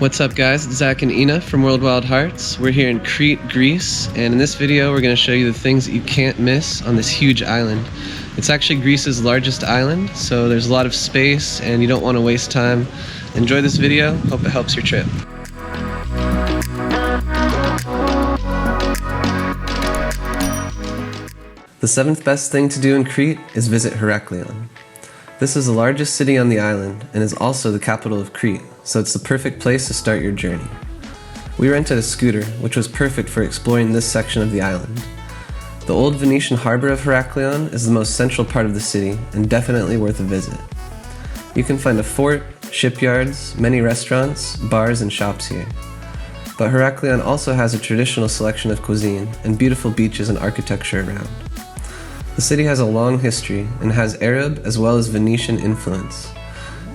What's up guys, it's Zach and Ina from World Wild Hearts. We're here in Crete, Greece, and in this video we're going to show you the things that you can't miss on this huge island. It's actually Greece's largest island, so there's a lot of space and you don't want to waste time. Enjoy this video, hope it helps your trip. The seventh best thing to do in Crete is visit Heraklion. This is the largest city on the island and is also the capital of Crete, so it's the perfect place to start your journey. We rented a scooter, which was perfect for exploring this section of the island. The old Venetian harbor of Heraklion is the most central part of the city and definitely worth a visit. You can find a fort, shipyards, many restaurants, bars, and shops here. But Heraklion also has a traditional selection of cuisine and beautiful beaches and architecture around. The city has a long history and has Arab as well as Venetian influence.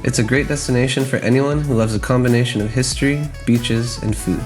It's a great destination for anyone who loves a combination of history, beaches, and food.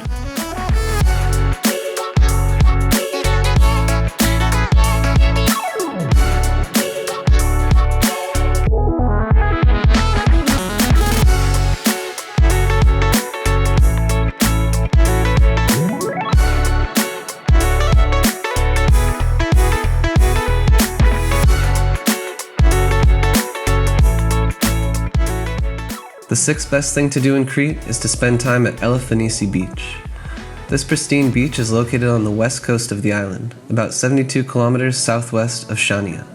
The sixth best thing to do in Crete is to spend time at Elafonissi Beach. This pristine beach is located on the west coast of the island, about 72 kilometers southwest of Chania.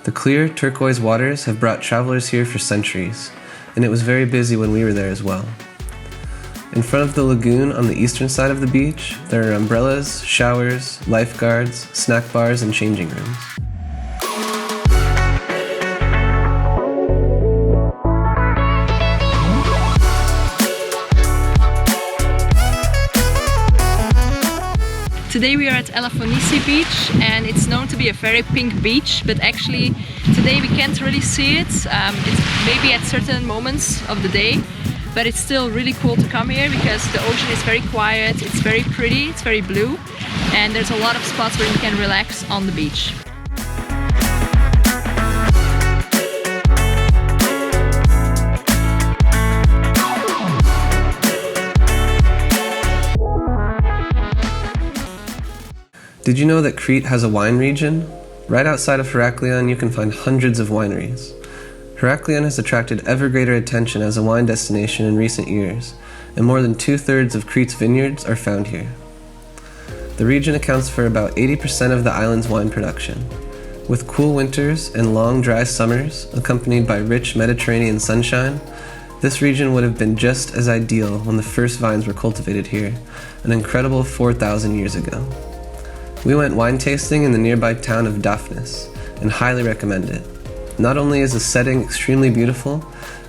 The clear, turquoise waters have brought travelers here for centuries, and it was very busy when we were there as well. In front of the lagoon on the eastern side of the beach, there are umbrellas, showers, lifeguards, snack bars, and changing rooms. Today we are at Elafonissi Beach and it's known to be a very pink beach, but actually today we can't really see it. It's maybe at certain moments of the day, but it's still really cool to come here because the ocean is very quiet, it's very pretty, it's very blue, and there's a lot of spots where you can relax on the beach. Did you know that Crete has a wine region? Right outside of Heraklion you can find hundreds of wineries. Heraklion has attracted ever greater attention as a wine destination in recent years, and more than 2/3 of Crete's vineyards are found here. The region accounts for about 80% of the island's wine production. With cool winters and long dry summers, accompanied by rich Mediterranean sunshine, this region would have been just as ideal when the first vines were cultivated here, an incredible 4,000 years ago. We went wine tasting in the nearby town of Dafnes, and highly recommend it. Not only is the setting extremely beautiful,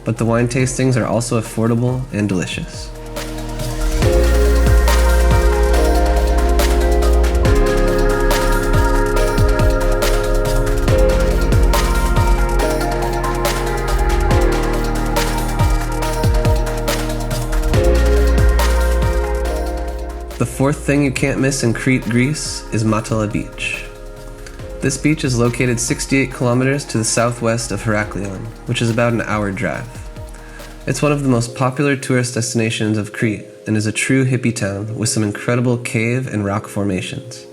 but the wine tastings are also affordable and delicious. The fourth thing you can't miss in Crete, Greece is Matala Beach. This beach is located 68 kilometers to the southwest of Heraklion, which is about an hour drive. It's one of the most popular tourist destinations of Crete and is a true hippie town with some incredible cave and rock formations.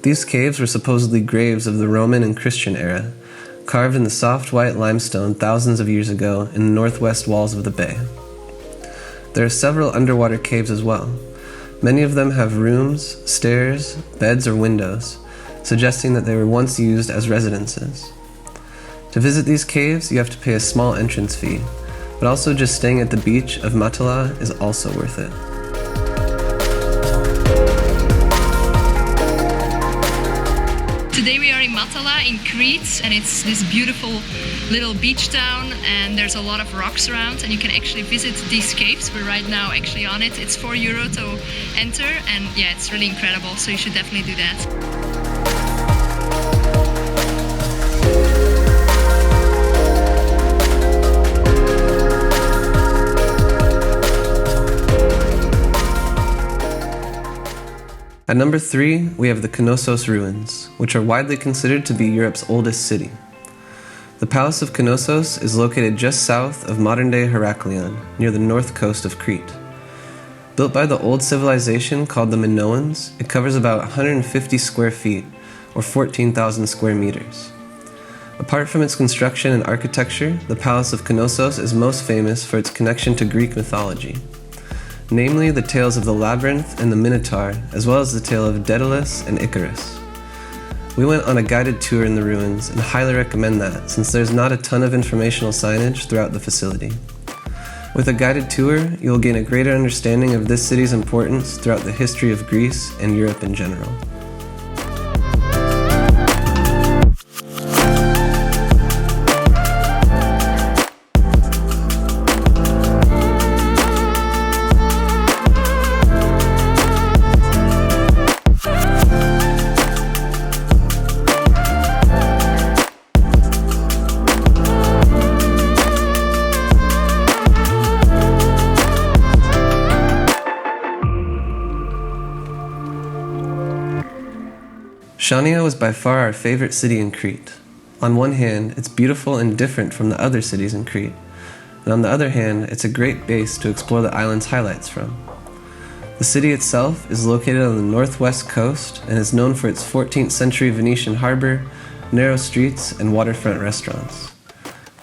These caves were supposedly graves of the Roman and Christian era, carved in the soft white limestone thousands of years ago in the northwest walls of the bay. There are several underwater caves as well. Many of them have rooms, stairs, beds, or windows, suggesting that they were once used as residences. To visit these caves, you have to pay a small entrance fee, but also just staying at the beach of Matala is also worth it. Today we are in Matala in Crete, and it's this beautiful little beach town, and there's a lot of rocks around, and you can actually visit these caves. We're right now actually on it. It's €4 to enter, and yeah, it's really incredible, so you should definitely do that. At number 3, we have the Knossos Ruins, which are widely considered to be Europe's oldest city. The Palace of Knossos is located just south of modern-day Heraklion, near the north coast of Crete, Built by the old civilization called the Minoans, it covers about 150 square feet, or 14,000 square meters. Apart from its construction and architecture, the Palace of Knossos is most famous for its connection to Greek mythology, namely the tales of the Labyrinth and the Minotaur, as well as the tale of Daedalus and Icarus. We went on a guided tour in the ruins and highly recommend that, since there's not a ton of informational signage throughout the facility. With a guided tour, you'll gain a greater understanding of this city's importance throughout the history of Greece and Europe in general. Chania was by far our favorite city in Crete. On one hand, it's beautiful and different from the other cities in Crete, and on the other hand, it's a great base to explore the island's highlights from. The city itself is located on the northwest coast and is known for its 14th century Venetian harbor, narrow streets, and waterfront restaurants.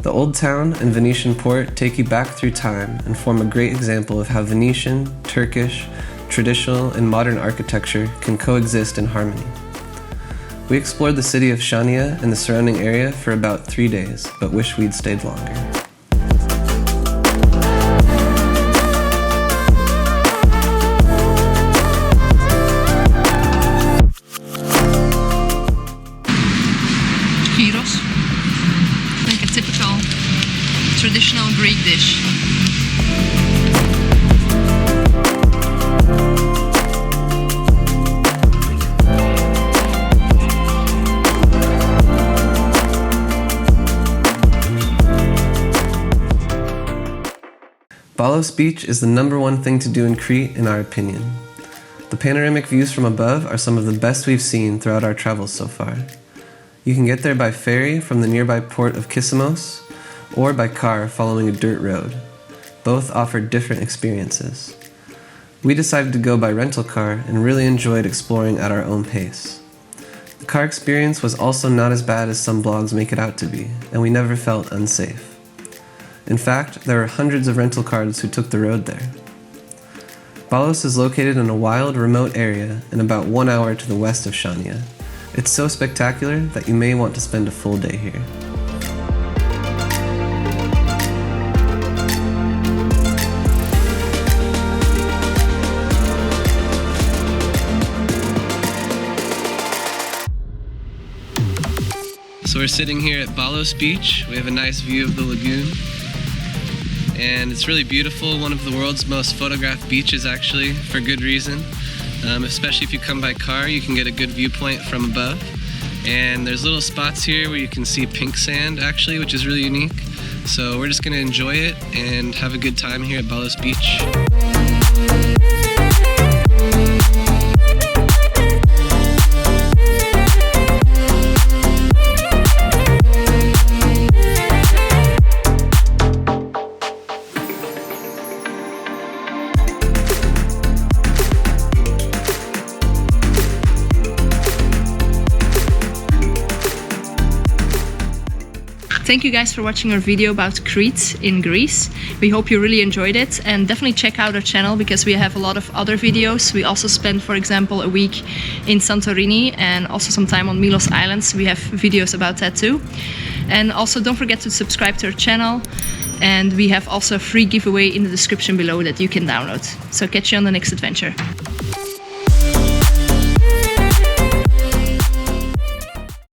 The old town and Venetian port take you back through time and form a great example of how Venetian, Turkish, traditional, and modern architecture can coexist in harmony. We explored the city of Chania and the surrounding area for about 3 days, but wish we'd stayed longer. Gyros, like a typical traditional Greek dish. Balos Beach is the #1 thing to do in Crete, in our opinion. The panoramic views from above are some of the best we've seen throughout our travels so far. You can get there by ferry from the nearby port of Kissamos, or by car following a dirt road. Both offer different experiences. We decided to go by rental car and really enjoyed exploring at our own pace. The car experience was also not as bad as some blogs make it out to be, and we never felt unsafe. In fact, there were hundreds of rental cars who took the road there. Balos is located in a wild, remote area and about 1 hour to the west of Chania. It's so spectacular that you may want to spend a full day here. So we're sitting here at Balos Beach. We have a nice view of the lagoon. And it's really beautiful, one of the world's most photographed beaches actually, for good reason. Especially if you come by car, you can get a good viewpoint from above. And there's little spots here where you can see pink sand actually, which is really unique. So we're just gonna enjoy it and have a good time here at Balos Beach. Thank you guys for watching our video about Crete in Greece. We hope you really enjoyed it, and definitely check out our channel because we have a lot of other videos. We also spent, for example, a week in Santorini and also some time on Milos Islands. We have videos about that too. And also don't forget to subscribe to our channel, and we have also a free giveaway in the description below that you can download. So catch you on the next adventure.